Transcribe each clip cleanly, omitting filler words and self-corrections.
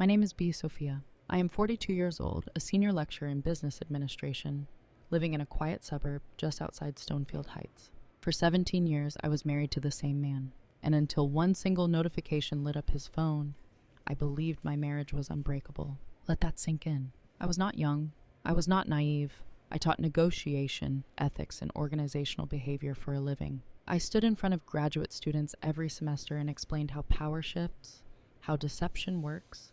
My name is B. Sophia. I am 42 years old, a senior lecturer in business administration, living in a quiet suburb just outside Stonefield Heights. For 17 years, I was married to the same man, and until one single notification lit up his phone, I believed my marriage was unbreakable. Let that sink in. I was not young. I was not naive. I taught negotiation, ethics, and organizational behavior for a living. I stood in front of graduate students every semester and explained how power shifts, how deception works,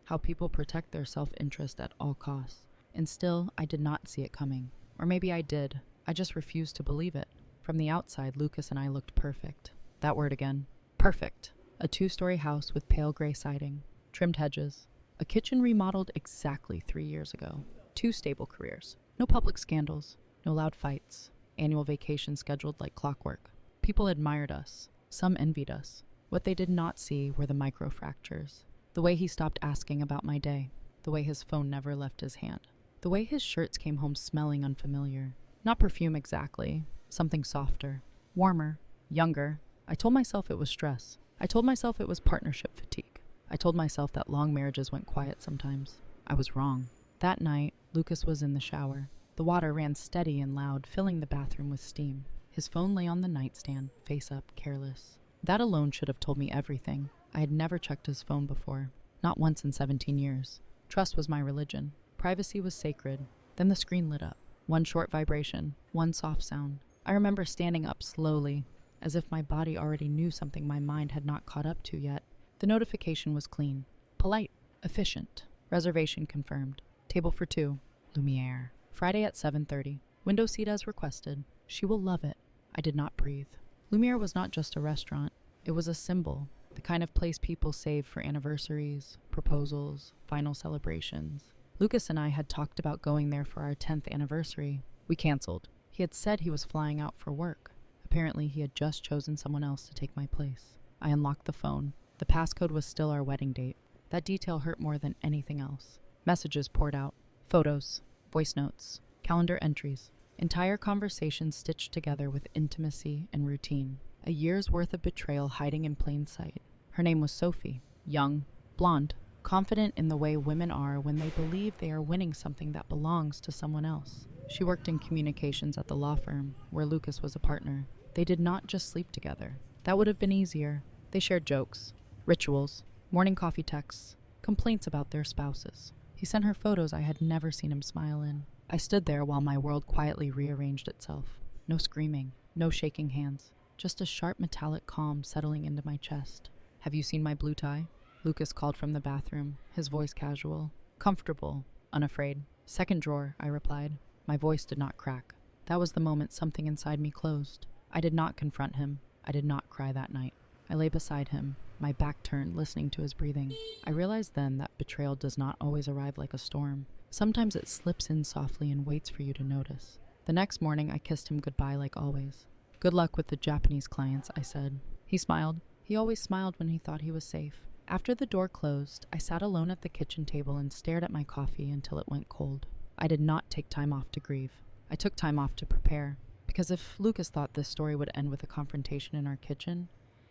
how people protect their self-interest at all costs. And still, I did not see it coming. Or maybe I did. I just refused to believe it. From the outside, Lucas and I looked perfect. That word again. Perfect. A 2-story house with pale gray siding, trimmed hedges, a kitchen remodeled exactly 3 years ago, 2 stable careers, no public scandals, no loud fights, annual vacations scheduled like clockwork. People admired us. Some envied us. What they did not see were the microfractures. The way he stopped asking about my day. The way his phone never left his hand. The way his shirts came home smelling unfamiliar. Not perfume exactly. Something softer. Warmer. Younger. I told myself it was stress. I told myself it was partnership fatigue. I told myself that long marriages went quiet sometimes. I was wrong. That night, Lucas was in the shower. The water ran steady and loud, filling the bathroom with steam. His phone lay on the nightstand, face up, careless. That alone should have told me everything. I had never checked his phone before. Not once in 17 years. Trust was my religion. Privacy was sacred. Then the screen lit up. One short vibration, one soft sound. I remember standing up slowly, as if my body already knew something my mind had not caught up to yet. The notification was clean, polite, efficient. Reservation confirmed. Table for 2. Lumiere. Friday at 7:30. Window seat as requested. She will love it. I did not breathe. Lumiere was not just a restaurant. It was a symbol. The kind of place people save for anniversaries, proposals, final celebrations. Lucas and I had talked about going there for our 10th anniversary. We canceled. He had said he was flying out for work. Apparently, he had just chosen someone else to take my place. I unlocked the phone. The passcode was still our wedding date. That detail hurt more than anything else. Messages poured out. Photos, voice notes, calendar entries. Entire conversations stitched together with intimacy and routine. A year's worth of betrayal hiding in plain sight. Her name was Sophie. Young, blonde, confident in the way women are when they believe they are winning something that belongs to someone else. She worked in communications at the law firm, where Lucas was a partner. They did not just sleep together. That would have been easier. They shared jokes, rituals, morning coffee texts, complaints about their spouses. He sent her photos I had never seen him smile in. I stood there while my world quietly rearranged itself. No screaming, no shaking hands, just a sharp metallic calm settling into my chest. Have you seen my blue tie? Lucas called from the bathroom, his voice casual. Comfortable, unafraid. Second drawer, I replied. My voice did not crack. That was the moment something inside me closed. I did not confront him. I did not cry that night. I lay beside him, my back turned, listening to his breathing. I realized then that betrayal does not always arrive like a storm. Sometimes it slips in softly and waits for you to notice. The next morning, I kissed him goodbye like always. Good luck with the Japanese clients, I said. He smiled. He always smiled when he thought he was safe. After the door closed, I sat alone at the kitchen table and stared at my coffee until it went cold. I did not take time off to grieve. I took time off to prepare, because if Lucas thought this story would end with a confrontation in our kitchen,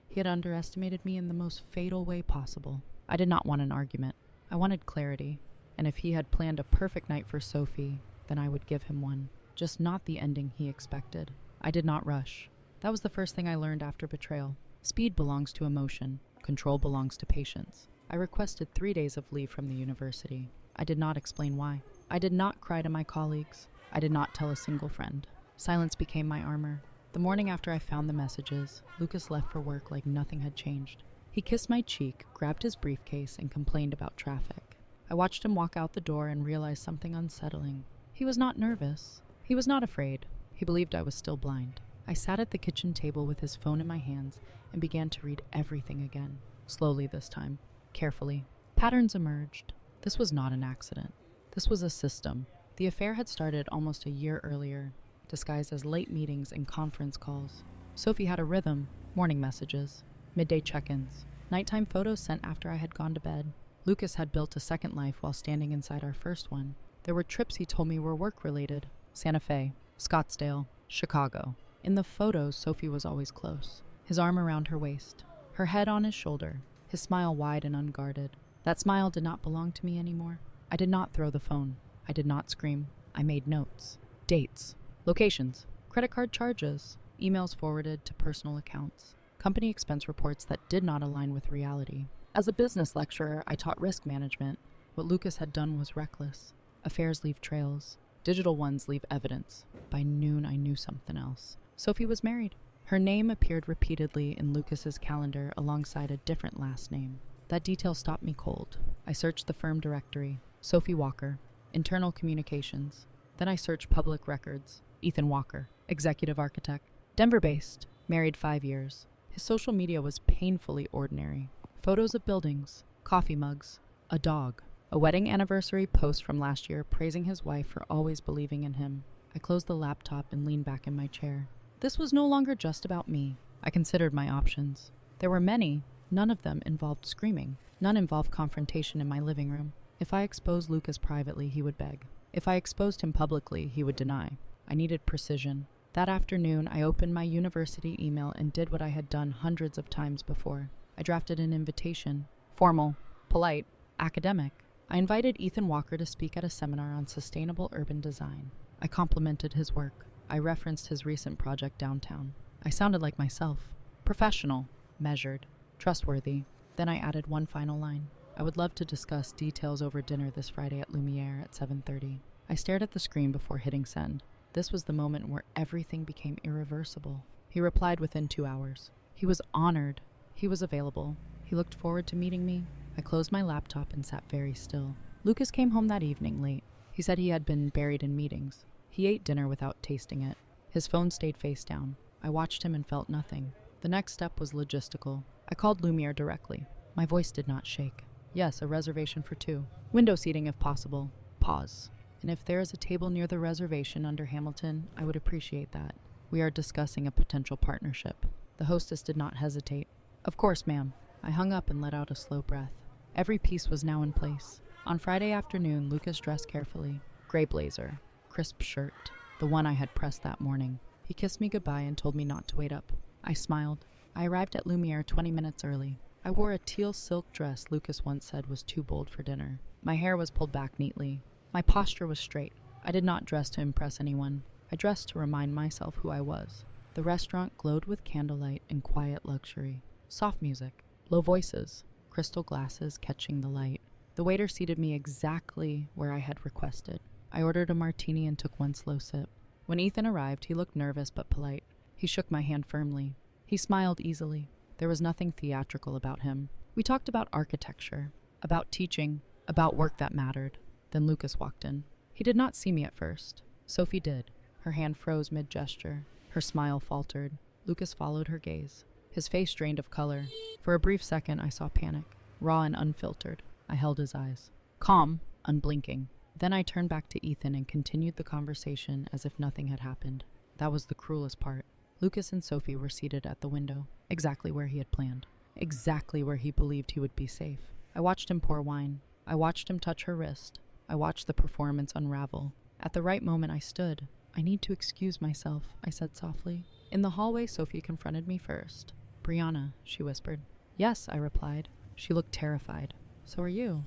he had underestimated me in the most fatal way possible. I did not want an argument. I wanted clarity. And if he had planned a perfect night for Sophie, then I would give him one. Just not the ending he expected. I did not rush. That was the first thing I learned after betrayal. Speed belongs to emotion. Control belongs to patience. I requested 3 days of leave from the university. I did not explain why. I did not cry to my colleagues. I did not tell a single friend. Silence became my armor. The morning after I found the messages, Lucas left for work like nothing had changed. He kissed my cheek, grabbed his briefcase, and complained about traffic. I watched him walk out the door and realized something unsettling. He was not nervous. He was not afraid. He believed I was still blind. I sat at the kitchen table with his phone in my hands and began to read everything again. Slowly this time. Carefully. Patterns emerged. This was not an accident. This was a system. The affair had started almost a year earlier, disguised as late meetings and conference calls. Sophie had a rhythm, morning messages, midday check-ins, nighttime photos sent after I had gone to bed. Lucas had built a second life while standing inside our first one. There were trips he told me were work-related. Santa Fe, Scottsdale, Chicago. In the photos, Sophie was always close, his arm around her waist, her head on his shoulder, his smile wide and unguarded. That smile did not belong to me anymore. I did not throw the phone. I did not scream. I made notes. Dates. Locations. Credit card charges. Emails forwarded to personal accounts. Company expense reports that did not align with reality. As a business lecturer, I taught risk management. What Lucas had done was reckless. Affairs leave trails. Digital ones leave evidence. By noon, I knew something else. Sophie was married. Her name appeared repeatedly in Lucas's calendar alongside a different last name. That detail stopped me cold. I searched the firm directory. Sophie Walker. Internal communications. Then I searched public records. Ethan Walker. Executive architect. Denver-based. Married 5 years. His social media was painfully ordinary. Photos of buildings. Coffee mugs. A dog. A wedding anniversary post from last year praising his wife for always believing in him. I closed the laptop and leaned back in my chair. This was no longer just about me. I considered my options. There were many. None of them involved screaming. None involved confrontation in my living room. If I exposed Lucas privately, he would beg. If I exposed him publicly, he would deny. I needed precision. That afternoon, I opened my university email and did what I had done hundreds of times before. I drafted an invitation. Formal, polite, academic. I invited Ethan Walker to speak at a seminar on sustainable urban design. I complimented his work. I referenced his recent project downtown. I sounded like myself. Professional, measured, trustworthy. Then I added one final line. I would love to discuss details over dinner this Friday at Lumiere at 7:30. I stared at the screen before hitting send. This was the moment where everything became irreversible. He replied within 2 hours. He was honored. He was available. He looked forward to meeting me. I closed my laptop and sat very still. Lucas came home that evening late. He said he had been buried in meetings. He ate dinner without tasting it. His phone stayed face down. I watched him and felt nothing. The next step was logistical. I called Lumiere directly. My voice did not shake. Yes, a reservation for 2. Window seating if possible. Pause. And if there is a table near the reservation under Hamilton, I would appreciate that. We are discussing a potential partnership. The hostess did not hesitate. Of course, ma'am. I hung up and let out a slow breath. Every piece was now in place. On Friday afternoon, Lucas dressed carefully. Gray blazer. Crisp shirt. The one I had pressed that morning. He kissed me goodbye and told me not to wait up. I smiled. I arrived at Lumiere 20 minutes early. I wore a teal silk dress Lucas once said was too bold for dinner. My hair was pulled back neatly. My posture was straight. I did not dress to impress anyone. I dressed to remind myself who I was. The restaurant glowed with candlelight and quiet luxury. Soft music. Low voices. Crystal glasses catching the light. The waiter seated me exactly where I had requested. I ordered a martini and took one slow sip. When Ethan arrived, he looked nervous but polite. He shook my hand firmly. He smiled easily. There was nothing theatrical about him. We talked about architecture, about teaching, about work that mattered. Then Lucas walked in. He did not see me at first. Sophie did. Her hand froze mid-gesture. Her smile faltered. Lucas followed her gaze. His face drained of color. For a brief second, I saw panic, raw and unfiltered. I held his eyes. Calm, unblinking. Then I turned back to Ethan and continued the conversation as if nothing had happened. That was the cruelest part. Lucas and Sophie were seated at the window, exactly where he had planned, exactly where he believed he would be safe. I watched him pour wine. I watched him touch her wrist. I watched the performance unravel. At the right moment, I stood. I need to excuse myself, I said softly. In the hallway, Sophie confronted me first. Brianna, she whispered. Yes, I replied. She looked terrified. So are you,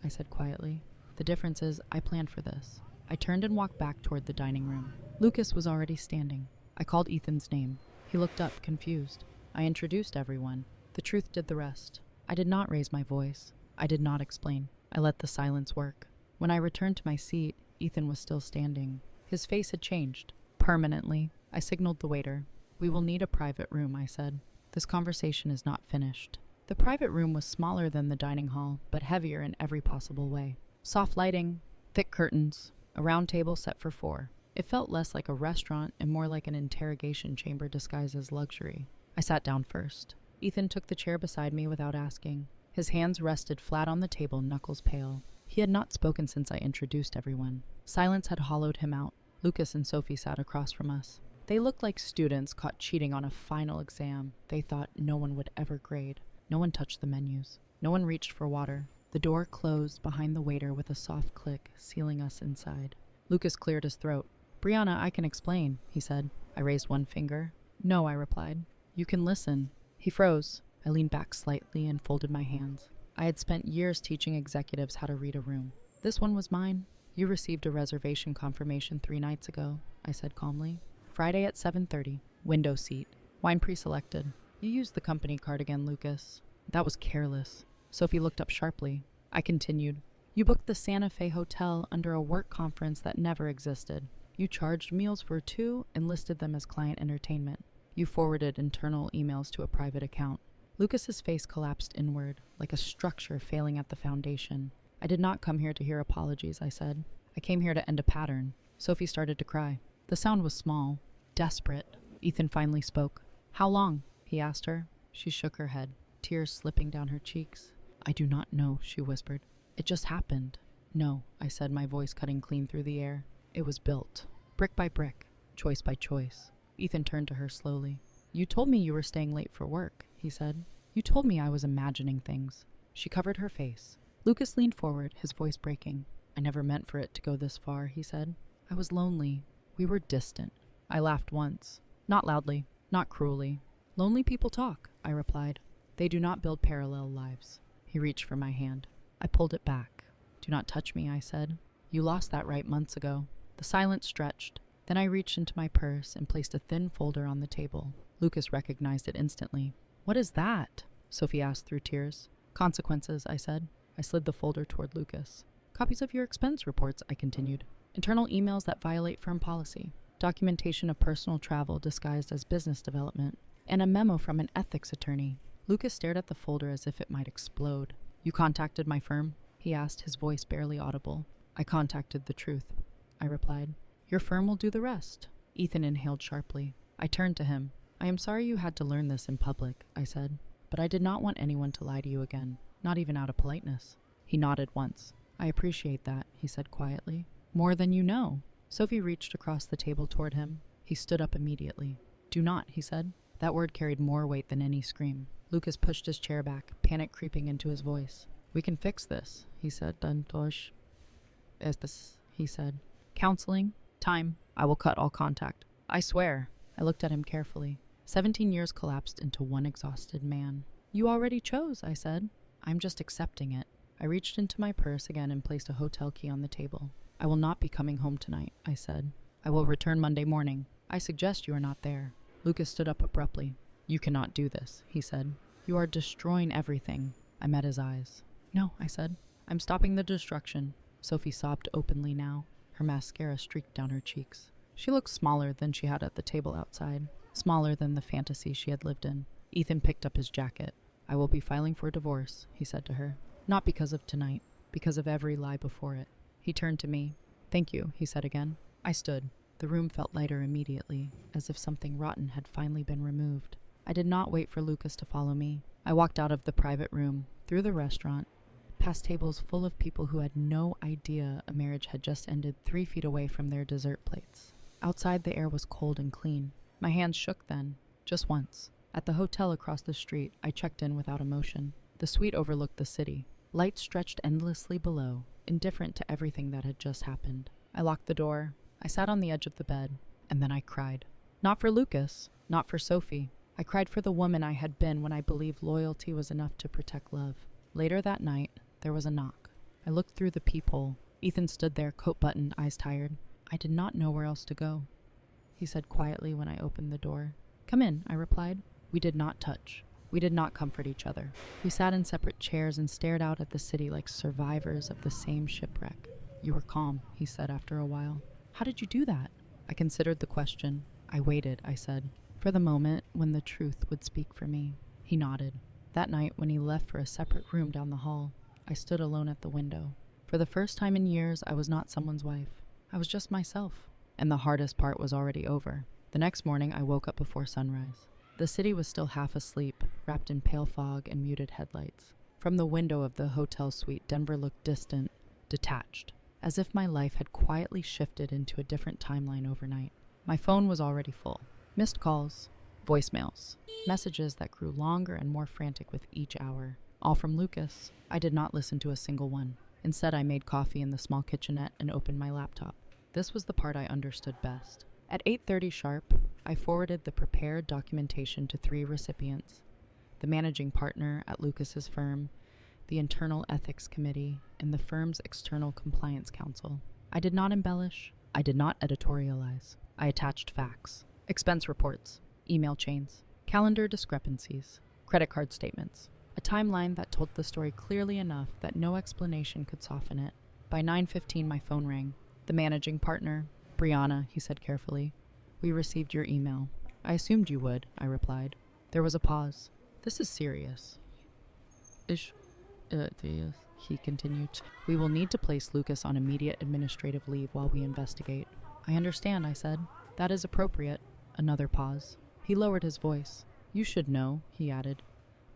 I said quietly. The difference is I planned for this. I turned and walked back toward the dining room. Lucas was already standing. I called Ethan's name. He looked up, confused. I introduced everyone. The truth did the rest. I did not raise my voice. I did not explain. I let the silence work. When I returned to my seat, Ethan was still standing. His face had changed. Permanently. I signaled the waiter. We will need a private room, I said. This conversation is not finished. The private room was smaller than the dining hall, but heavier in every possible way. Soft lighting, thick curtains, a round table set for 4. It felt less like a restaurant and more like an interrogation chamber disguised as luxury. I sat down first. Ethan took the chair beside me without asking. His hands rested flat on the table, knuckles pale. He had not spoken since I introduced everyone. Silence had hollowed him out. Lucas and Sophie sat across from us. They looked like students caught cheating on a final exam they thought no one would ever grade. No one touched the menus. No one reached for water. The door closed behind the waiter with a soft click, sealing us inside. Lucas cleared his throat. Brianna, I can explain, he said. I raised one finger. No, I replied. You can listen. He froze. I leaned back slightly and folded my hands. I had spent years teaching executives how to read a room. This one was mine. You received a reservation confirmation 3 nights ago, I said calmly. Friday at 7:30. Window seat. Wine pre-selected. You used the company card again, Lucas. That was careless. Sophie looked up sharply. I continued. You booked the Santa Fe Hotel under a work conference that never existed. You charged meals for 2 and listed them as client entertainment. You forwarded internal emails to a private account. Lucas's face collapsed inward, like a structure failing at the foundation. I did not come here to hear apologies, I said. I came here to end a pattern. Sophie started to cry. The sound was small, desperate. Ethan finally spoke. How long? He asked her. She shook her head, tears slipping down her cheeks. I do not know, she whispered. It just happened. No, I said, my voice cutting clean through the air. It was built, brick by brick, choice by choice. Ethan turned to her slowly. You told me you were staying late for work, he said. You told me I was imagining things. She covered her face. Lucas leaned forward, his voice breaking. I never meant for it to go this far, he said. I was lonely. We were distant. I laughed once. Not loudly, not cruelly. Lonely people talk, I replied. They do not build parallel lives. He reached for my hand. I pulled it back. Do not touch me, I said. You lost that right months ago. The silence stretched. Then I reached into my purse and placed a thin folder on the table. Lucas recognized it instantly. What is that? Sophie asked through tears. Consequences, I said. I slid the folder toward Lucas. Copies of your expense reports, I continued. Internal emails that violate firm policy. Documentation of personal travel disguised as business development. And a memo from an ethics attorney. Lucas stared at the folder as if it might explode. You contacted my firm? He asked, his voice barely audible. I contacted the truth, I replied. Your firm will do the rest. Ethan inhaled sharply. I turned to him. I am sorry you had to learn this in public, I said, but I did not want anyone to lie to you again, not even out of politeness. He nodded once. I appreciate that, he said quietly. More than you know. Sophie reached across the table toward him. He stood up immediately. Do not, he said. That word carried more weight than any scream. Lucas pushed his chair back, panic creeping into his voice. We can fix this, he said. Dantosh. Estes, he said. Counseling? Time. I will cut all contact. I swear. I looked at him carefully. 17 years collapsed into one exhausted man. You already chose, I said. I'm just accepting it. I reached into my purse again and placed a hotel key on the table. I will not be coming home tonight, I said. I will return Monday morning. I suggest you are not there. Lucas stood up abruptly. You cannot do this, he said. You are destroying everything. I met his eyes. No, I said. I'm stopping the destruction. Sophie sobbed openly now. Her mascara streaked down her cheeks. She looked smaller than she had at the table outside, smaller than the fantasy she had lived in. Ethan picked up his jacket. I will be filing for divorce, he said to her. Not because of tonight, because of every lie before it. He turned to me. Thank you, he said again. I stood. The room felt lighter immediately, as if something rotten had finally been removed. I did not wait for Lucas to follow me. I walked out of the private room, through the restaurant, past tables full of people who had no idea a marriage had just ended 3 feet away from their dessert plates. Outside, the air was cold and clean. My hands shook then, just once. At the hotel across the street, I checked in without emotion. The suite overlooked the city. Light stretched endlessly below, indifferent to everything that had just happened. I locked the door. I sat on the edge of the bed, and then I cried. Not for Lucas, not for Sophie. I cried for the woman I had been when I believed loyalty was enough to protect love. Later that night, there was a knock. I looked through the peephole. Ethan stood there, coat buttoned, eyes tired. I did not know where else to go, he said quietly when I opened the door. Come in, I replied. We did not touch. We did not comfort each other. We sat in separate chairs and stared out at the city like survivors of the same shipwreck. You were calm, he said after a while. How did you do that? I considered the question. I waited, I said, for the moment when the truth would speak for me. He nodded. That night, when he left for a separate room down the hall, I stood alone at the window. For the first time in years, I was not someone's wife. I was just myself. And the hardest part was already over. The next morning, I woke up before sunrise. The city was still half asleep, wrapped in pale fog and muted headlights. From the window of the hotel suite, Denver looked distant, detached, as if my life had quietly shifted into a different timeline overnight. My phone was already full. Missed calls, voicemails, messages that grew longer and more frantic with each hour. All from Lucas. I did not listen to a single one. Instead, I made coffee in the small kitchenette and opened my laptop. This was the part I understood best. At 8:30 sharp, I forwarded the prepared documentation to 3 recipients: the managing partner at Lucas's firm, the Internal Ethics Committee, and the firm's External Compliance Council. I did not embellish. I did not editorialize. I attached facts, expense reports, email chains, calendar discrepancies, credit card statements, a timeline that told the story clearly enough that no explanation could soften it. By 9:15, my phone rang. The managing partner, Brianna, he said carefully. We received your email. I assumed you would, I replied. There was a pause. This is serious. He continued. We will need to place Lucas on immediate administrative leave while we investigate. I understand, I said. That is appropriate. Another pause. He lowered his voice. You should know, he added.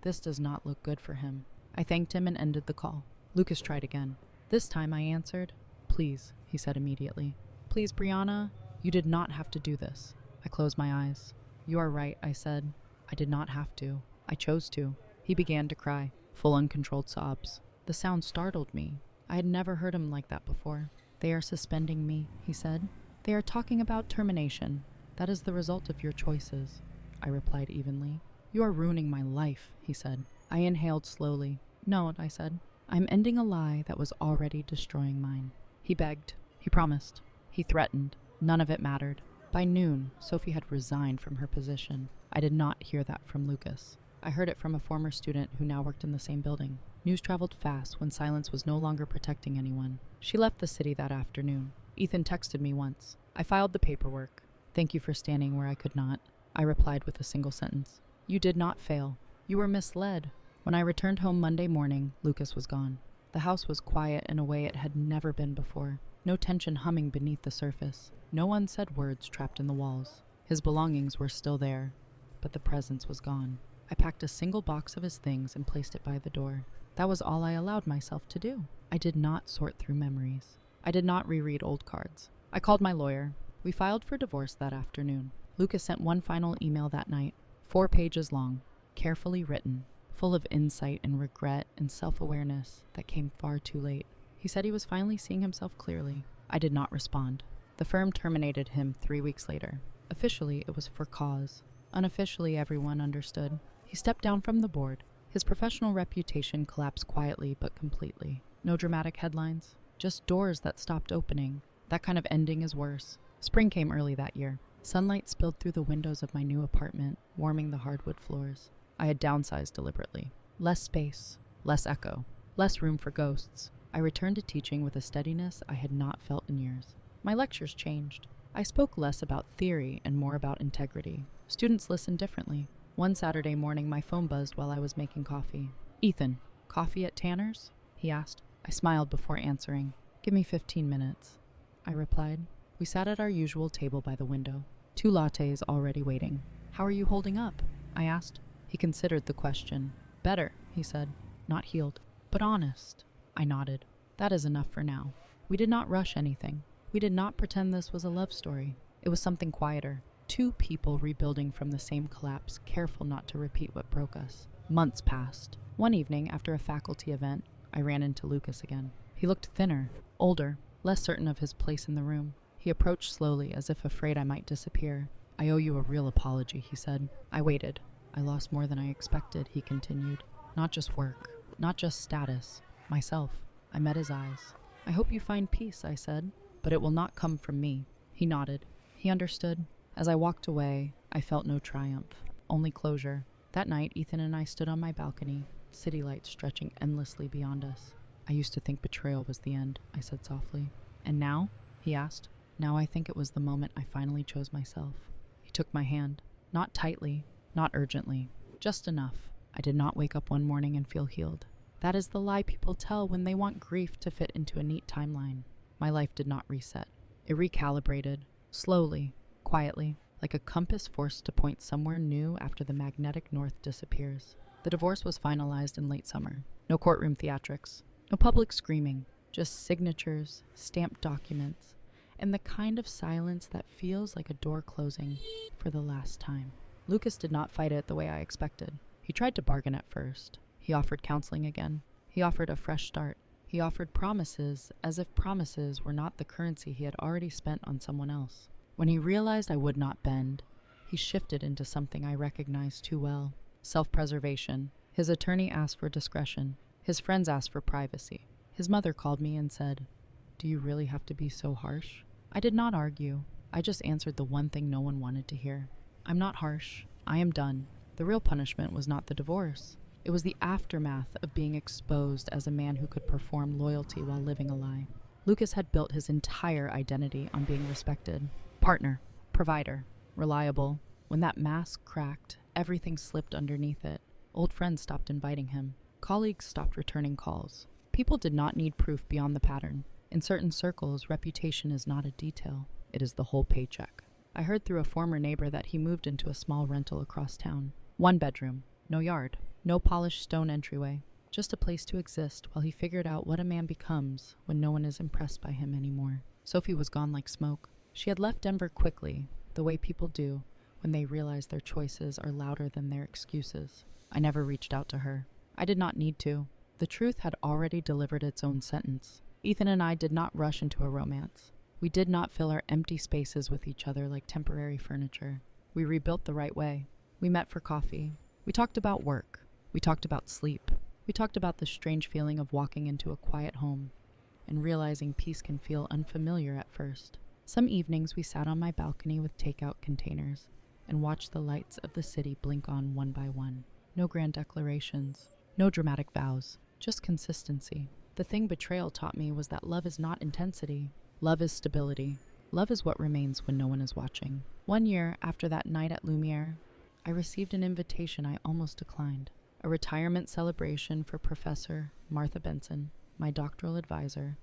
This does not look good for him. I thanked him and ended the call. Lucas tried again. This time I answered. Please, he said immediately. Please, Brianna, you did not have to do this. I closed my eyes. You are right, I said. I did not have to. I chose to. He began to cry, full uncontrolled sobs. The sound startled me. I had never heard him like that before. They are suspending me, he said. They are talking about termination. That is the result of your choices. I replied evenly. You are ruining my life, he said. I inhaled slowly. No, I said. I'm ending a lie that was already destroying mine. He begged. He promised. He threatened. None of it mattered. By noon, Sophie had resigned from her position. I did not hear that from Lucas. I heard it from a former student who now worked in the same building. News traveled fast when silence was no longer protecting anyone. She left the city that afternoon. Ethan texted me once. I filed the paperwork. Thank you for standing where I could not. I replied with a single sentence. You did not fail. You were misled. When I returned home Monday morning, Lucas was gone. The house was quiet in a way it had never been before. No tension humming beneath the surface. No unsaid words trapped in the walls. His belongings were still there, but the presence was gone. I packed a single box of his things and placed it by the door. That was all I allowed myself to do. I did not sort through memories. I did not reread old cards. I called my lawyer. We filed for divorce that afternoon. Lucas sent one final email that night, 4 pages long, carefully written, full of insight and regret and self-awareness that came far too late. He said he was finally seeing himself clearly. I did not respond. The firm terminated him 3 weeks later. Officially, it was for cause. Unofficially, everyone understood. He stepped down from the board. His professional reputation collapsed quietly but completely. No dramatic headlines, just doors that stopped opening. That kind of ending is worse. Spring came early that year. Sunlight spilled through the windows of my new apartment, warming the hardwood floors. I had downsized deliberately. Less space, less echo, less room for ghosts. I returned to teaching with a steadiness I had not felt in years. My lectures changed. I spoke less about theory and more about integrity. Students listened differently. One Saturday morning, my phone buzzed while I was making coffee. Ethan, coffee at Tanner's? He asked. I smiled before answering. Give me 15 minutes, I replied. We sat at our usual table by the window. 2 lattes already waiting. How are you holding up? I asked. He considered the question. Better, he said. Not healed, but honest. I nodded. That is enough for now. We did not rush anything. We did not pretend this was a love story. It was something quieter. 2 people rebuilding from the same collapse, careful not to repeat what broke us. Months passed. One evening, after a faculty event, I ran into Lucas again. He looked thinner, older, less certain of his place in the room. He approached slowly, as if afraid I might disappear. I owe you a real apology, he said. I waited. I lost more than I expected, he continued. Not just work, not just status, myself. I met his eyes. I hope you find peace, I said, but it will not come from me. He nodded. He understood. As I walked away, I felt no triumph, only closure. That night, Ethan and I stood on my balcony, city lights stretching endlessly beyond us. I used to think betrayal was the end, I said softly. And now? He asked. Now I think it was the moment I finally chose myself. He took my hand. Not tightly, not urgently, just enough. I did not wake up one morning and feel healed. That is the lie people tell when they want grief to fit into a neat timeline. My life did not reset. It recalibrated, slowly, quietly, like a compass forced to point somewhere new after the magnetic north disappears. The divorce was finalized in late summer. No courtroom theatrics, no public screaming, just signatures, stamped documents, and the kind of silence that feels like a door closing for the last time. Lucas did not fight it the way I expected. He tried to bargain at first. He offered counseling again. He offered a fresh start. He offered promises, as if promises were not the currency he had already spent on someone else. When he realized I would not bend, he shifted into something I recognized too well. Self-preservation. His attorney asked for discretion. His friends asked for privacy. His mother called me and said, "Do you really have to be so harsh?" I did not argue. I just answered the one thing no one wanted to hear. I'm not harsh. I am done. The real punishment was not the divorce. It was the aftermath of being exposed as a man who could perform loyalty while living a lie. Lucas had built his entire identity on being respected. Partner, provider, reliable. When that mask cracked, everything slipped underneath it. Old friends stopped inviting him. Colleagues stopped returning calls. People did not need proof beyond the pattern. In certain circles, reputation is not a detail. It is the whole paycheck. I heard through a former neighbor that he moved into a small rental across town. 1 bedroom, no yard, no polished stone entryway, just a place to exist while he figured out what a man becomes when no one is impressed by him anymore. Sophie was gone like smoke. She had left Denver quickly, the way people do when they realize their choices are louder than their excuses. I never reached out to her. I did not need to. The truth had already delivered its own sentence. Ethan and I did not rush into a romance. We did not fill our empty spaces with each other like temporary furniture. We rebuilt the right way. We met for coffee. We talked about work. We talked about sleep. We talked about the strange feeling of walking into a quiet home and realizing peace can feel unfamiliar at first. Some evenings we sat on my balcony with takeout containers and watched the lights of the city blink on one by one. No grand declarations, no dramatic vows, just consistency. The thing Betrayal taught me was that love is not intensity. Love is stability. Love is what remains when no one is watching. 1 year after that night at Lumiere, I received an invitation I almost declined. A retirement celebration for Professor Martha Benson, my doctoral advisor,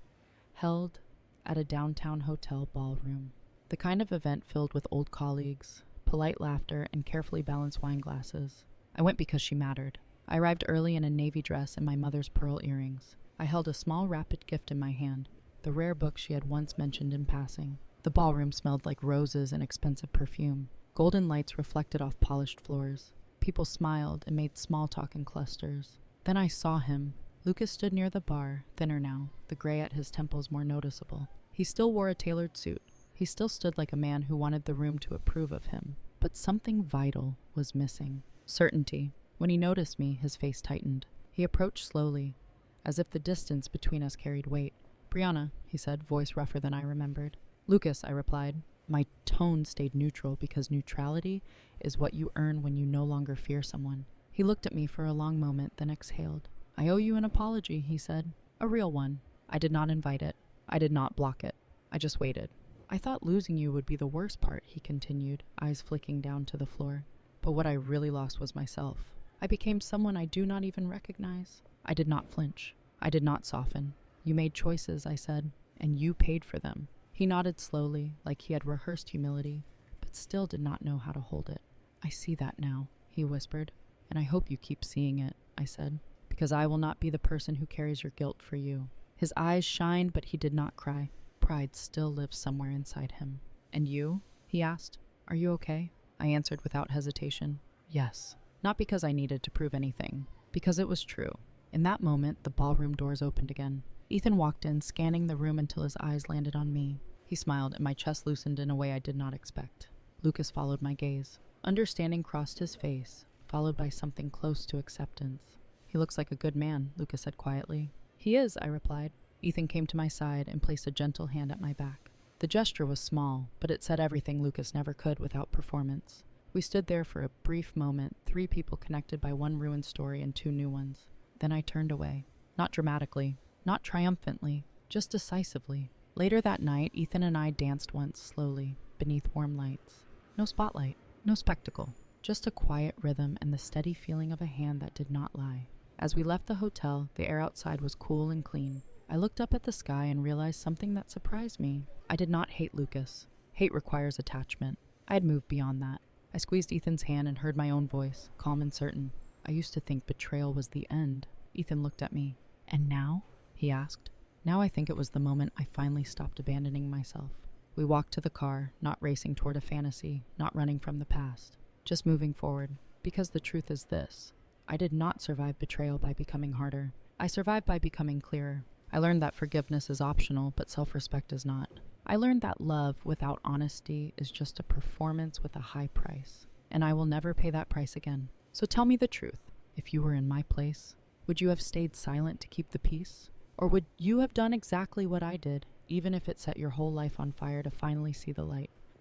held at a downtown hotel ballroom. The kind of event filled with old colleagues, polite laughter, and carefully balanced wine glasses. I went because she mattered. I arrived early in a navy dress and my mother's pearl earrings. I held a small rapid gift in my hand, the rare book she had once mentioned in passing. The ballroom smelled like roses and expensive perfume. Golden lights reflected off polished floors. People smiled and made small talk in clusters. Then I saw him. Lucas stood near the bar, thinner now, the gray at his temples more noticeable. He still wore a tailored suit. He still stood like a man who wanted the room to approve of him. But something vital was missing. Certainty. When he noticed me, his face tightened. He approached slowly, as if the distance between us carried weight. "Brianna," he said, voice rougher than I remembered. "Lucas," I replied. My tone stayed neutral because neutrality is what you earn when you no longer fear someone. He looked at me for a long moment, then exhaled. "I owe you an apology," he said. "A real one. I did not invite it. I did not block it. I just waited." "I thought losing you would be the worst part," he continued, eyes flicking down to the floor. "But what I really lost was myself. I became someone I do not even recognize." I did not flinch. I did not soften. "You made choices," I said, "and you paid for them." He nodded slowly, like he had rehearsed humility, but still did not know how to hold it. "I see that now," he whispered, "and I hope you keep seeing it," I said, "because I will not be the person who carries your guilt for you." His eyes shined, but he did not cry. Pride still lived somewhere inside him. "And you?" he asked. "Are you okay?" I answered without hesitation. "Yes." Not because I needed to prove anything, because it was true. In that moment, the ballroom doors opened again. Ethan walked in, scanning the room until his eyes landed on me. He smiled, and my chest loosened in a way I did not expect. Lucas followed my gaze. Understanding crossed his face, followed by something close to acceptance. "He looks like a good man," Lucas said quietly. "He is," I replied. Ethan came to my side and placed a gentle hand at my back. The gesture was small, but it said everything Lucas never could without performance. We stood there for a brief moment, 3 people connected by one ruined story and 2 new ones. Then I turned away. Not dramatically, not triumphantly, just decisively. Later that night, Ethan and I danced once, slowly, beneath warm lights. No spotlight, no spectacle, just a quiet rhythm and the steady feeling of a hand that did not lie. As we left the hotel, the air outside was cool and clean. I looked up at the sky and realized something that surprised me. I did not hate Lucas. Hate requires attachment. I had moved beyond that. I squeezed Ethan's hand and heard my own voice, calm and certain. "I used to think betrayal was the end." Ethan looked at me. "And now?" he asked. "Now I think it was the moment I finally stopped abandoning myself." We walked to the car, not racing toward a fantasy, not running from the past, just moving forward. Because the truth is this: I did not survive betrayal by becoming harder. I survived by becoming clearer. I learned that forgiveness is optional, but self-respect is not. I learned that love without honesty is just a performance with a high price, and I will never pay that price again. So tell me the truth. If you were in my place, Would you have stayed silent to keep the peace? Or would you have done exactly what I did, even if it set your whole life on fire to finally see the light?